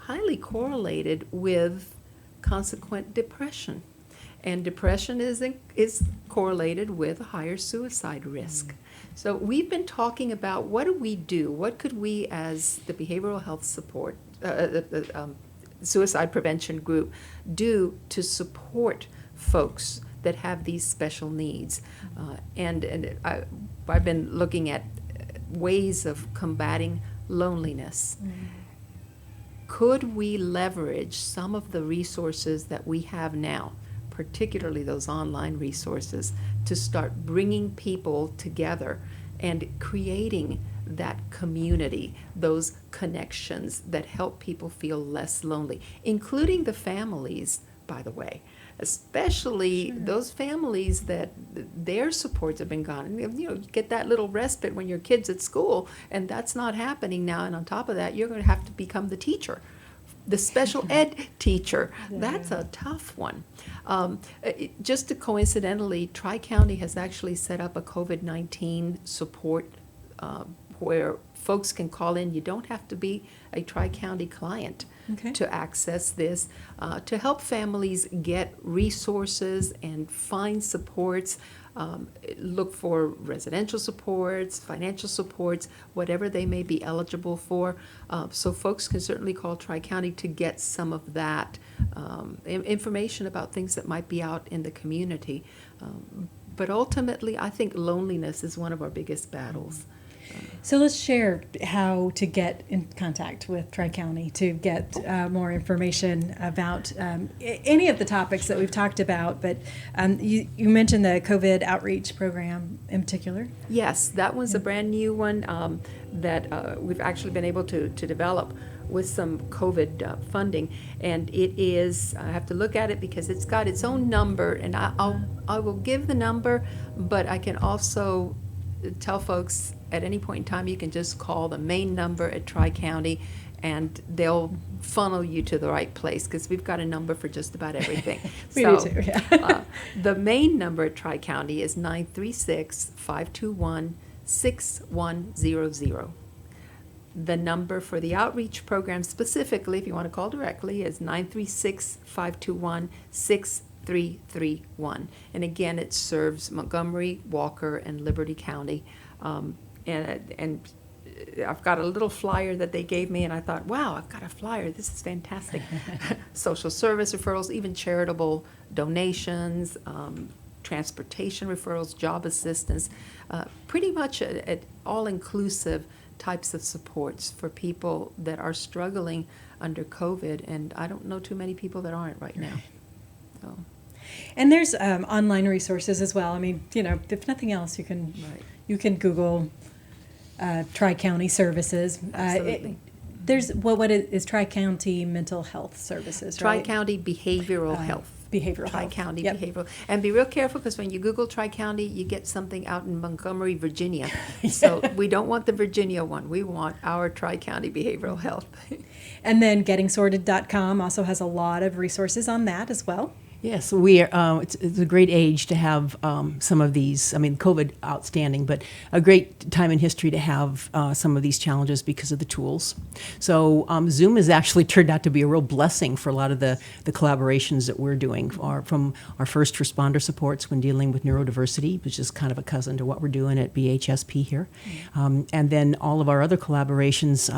E: highly correlated with consequent depression. And depression is correlated with a higher suicide risk. So we've been talking about what do we do? What could we as the behavioral health support, suicide prevention group do to support folks that have these special needs? I've been looking at ways of combating loneliness. Could we leverage some of the resources that we have now, particularly those online resources, to start bringing people together and creating that community, those connections that help people feel less lonely, including the families, by the way, especially those families that their supports have been gone. You get that little respite when your kid's at school, and that's not happening now. And on top of that, you're going to have to become the teacher, the special ed teacher. That's a tough one. Just to coincidentally, TriCounty has actually set up a COVID-19 support where folks can call in. You don't have to be a TriCounty client to access this, to help families get resources and find supports. Look for residential supports, financial supports, whatever they may be eligible for. So folks can certainly call TriCounty to get some of that information about things that might be out in the community. But ultimately, I think loneliness is one of our biggest battles.
C: So let's share how to get in contact with TriCounty to get more information about any of the topics that we've talked about. But you mentioned the COVID outreach program in particular.
E: Yes, that was a brand new one that we've actually been able to develop with some COVID funding. And it is, I have to look at it because it's got its own number, and I will give the number, but I can also tell folks at any point in time you can just call the main number at TriCounty and they'll funnel you to the right place because we've got a number for just about everything.
C: Do too, yeah.
E: The main number at TriCounty is 936-521-6100. The number for the outreach program specifically, if you want to call directly, is 936-521-6333. 331. And again, it serves Montgomery, Walker, and Liberty County. And I've got a little flyer that they gave me, and I thought, wow, I've got a flyer. This is fantastic. Social service referrals, even charitable donations, transportation referrals, job assistance, pretty much all-inclusive types of supports for people that are struggling under COVID. And I don't know too many people that aren't right now. So.
C: And there's online resources as well. I mean, if nothing else, you can Google TriCounty Services.
E: Absolutely.
C: There's what is TriCounty Mental Health Services, right?
E: TriCounty Behavioral Health.
C: Behavioral health.
E: TriCounty
C: Yep.
E: Behavioral. And be real careful, because when you Google TriCounty, you get something out in Montgomery, Virginia. So we don't want the Virginia one. We want our TriCounty Behavioral Health.
C: And then gettingsorted.com also has a lot of resources on that as well.
D: Yes, we are. It's a great age to have some of these. I mean, COVID outstanding, but a great time in history to have some of these challenges because of the tools. So Zoom has actually turned out to be a real blessing for a lot of the collaborations that we're doing, from our first responder supports when dealing with neurodiversity, which is kind of a cousin to what we're doing at BHSP here, and then all of our other collaborations.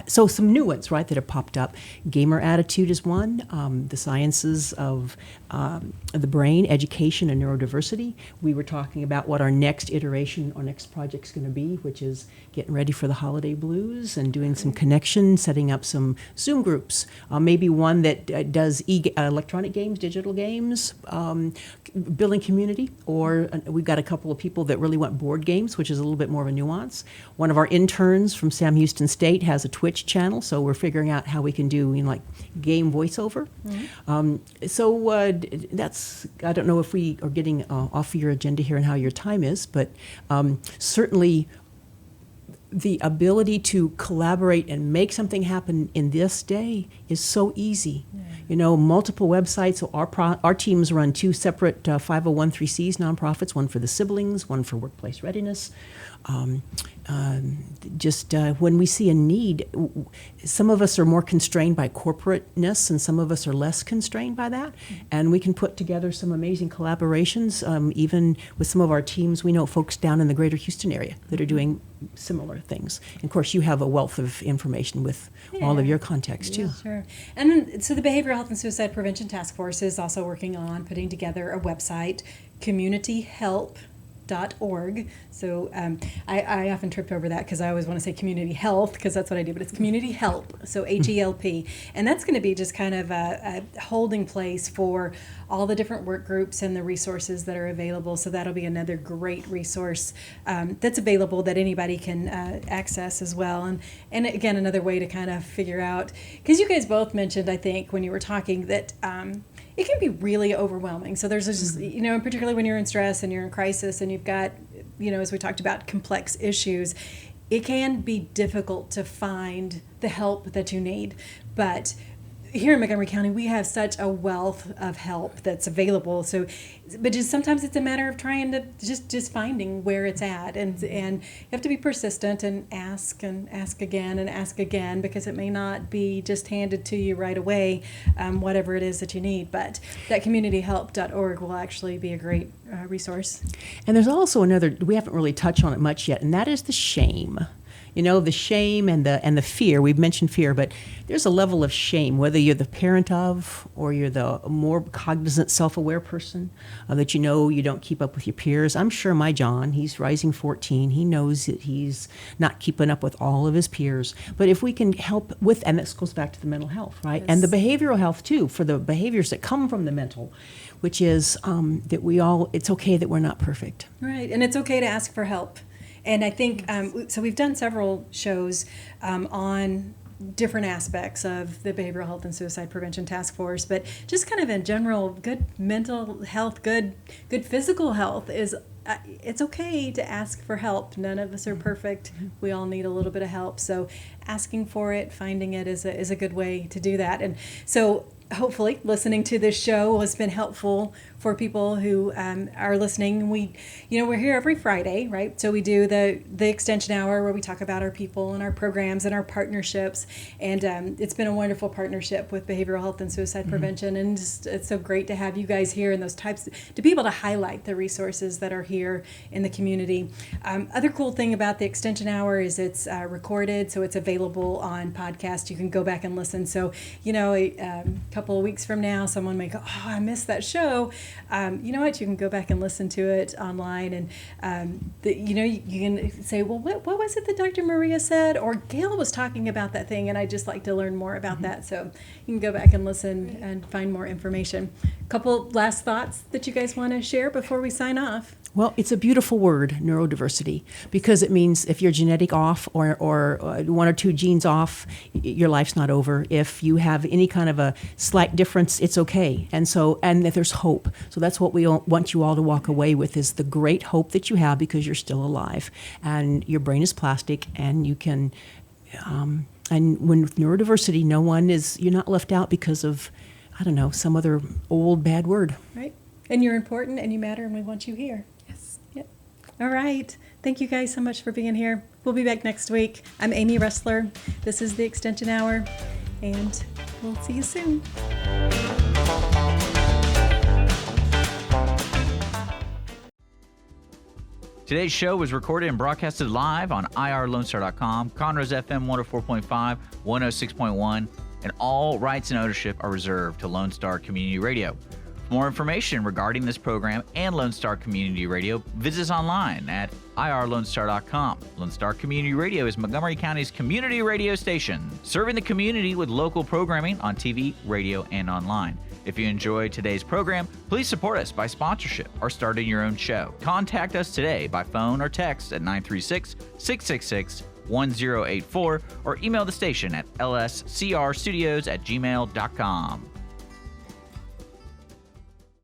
D: So some new ones, right, that have popped up. Gamer Attitude is one. The sciences of the brain, education, and neurodiversity. We were talking about what our next iteration or next project's going to be, which is getting ready for the holiday blues and doing some connection, setting up some Zoom groups. Maybe one that does electronic games, digital games, building community, or we've got a couple of people that really want board games, which is a little bit more of a nuance. One of our interns from Sam Houston State has a Twitch channel, so we're figuring out how we can do like game voiceover. So that's, I don't know if we are getting off your agenda here and how your time is, but certainly the ability to collaborate and make something happen in this day is so easy. Multiple websites. So our teams run two separate 501(c)(3)s nonprofits, one for the siblings, one for workplace readiness. When we see a need, some of us are more constrained by corporateness and some of us are less constrained by that. And we can put together some amazing collaborations, even with some of our teams. We know folks down in the greater Houston area that are doing similar things. And of course, you have a wealth of information with all of your contacts too.
C: Sure. And then, so the Behavioral Health and Suicide Prevention Task Force is also working on putting together a website, communityhelp.org. So I often tripped over that because I always want to say community health because that's what I do, but it's community help, so HELP. And that's going to be just kind of a holding place for all the different work groups and the resources that are available. So that'll be another great resource that's available that anybody can access as well. And again, another way to kind of figure out, because you guys both mentioned, I think, when you were talking that it can be really overwhelming. So there's just, particularly when you're in stress and you're in crisis and you've got, as we talked about, complex issues, it can be difficult to find the help that you need. But here in Montgomery County, we have such a wealth of help that's available. So, but just sometimes it's a matter of trying to just finding where it's at, and you have to be persistent and ask again, because it may not be just handed to you right away, whatever it is that you need. But that communityhelp.org will actually be a great resource.
D: And there's also another, we haven't really touched on it much yet, and that is the shame. The shame and the fear. We've mentioned fear, but there's a level of shame, whether you're the parent of or you're the more cognizant, self-aware person, that you don't keep up with your peers. I'm sure my John, he's rising 14. He knows that he's not keeping up with all of his peers. But if we can help with, and this goes back to the mental health, right? Yes. And the behavioral health too, for the behaviors that come from the mental, which is that it's okay that we're not perfect.
C: Right, and it's okay to ask for help. And I think, so we've done several shows on different aspects of the Behavioral Health and Suicide Prevention Task Force, but just kind of in general, good mental health, good physical health is, it's okay to ask for help. None of us are perfect. We all need a little bit of help. So asking for it, finding it is a good way to do that. And so hopefully listening to this show has been helpful for people who are listening. We're here every Friday, right? So we do the Extension Hour where we talk about our people and our programs and our partnerships. And it's been a wonderful partnership with behavioral health and suicide prevention. And it's so great to have you guys here and those types, to be able to highlight the resources that are here in the community. Other cool thing about the Extension Hour is it's recorded, so it's available on podcast. You can go back and listen. So, a couple of weeks from now, someone may go, oh, I missed that show. You know what? You can go back and listen to it online. And, you can say, well, what was it that Dr. Maria said? Or Gayle was talking about that thing, and I'd just like to learn more about that. So you can go back and listen and find more information. A couple last thoughts that you guys want to share before we sign off.
D: Well, it's a beautiful word, neurodiversity, because it means if you're genetic off or one or two genes off, your life's not over. If you have any kind of a slight difference, it's okay. And that there's hope. So that's what we want you all to walk away with, is the great hope that you have because you're still alive. And your brain is plastic, and you can, and with neurodiversity, you're not left out because of, some other old bad word.
C: Right. And you're important and you matter, and we want you here. All right. Thank you guys so much for being here. We'll be back next week. I'm Amy Ressler. This is the Extension Hour, and we'll see you soon.
A: Today's show was recorded and broadcasted live on irlonestar.com, Conroe's FM 104.5, 106.1, and all rights and ownership are reserved to Lone Star Community Radio. For more information regarding this program and Lone Star Community Radio, visit us online at irlonestar.com. Lone Star Community Radio is Montgomery County's community radio station, serving the community with local programming on TV, radio, and online. If you enjoyed today's program, please support us by sponsorship or starting your own show. Contact us today by phone or text at 936-666-1084 or email the station at lscrstudios@gmail.com.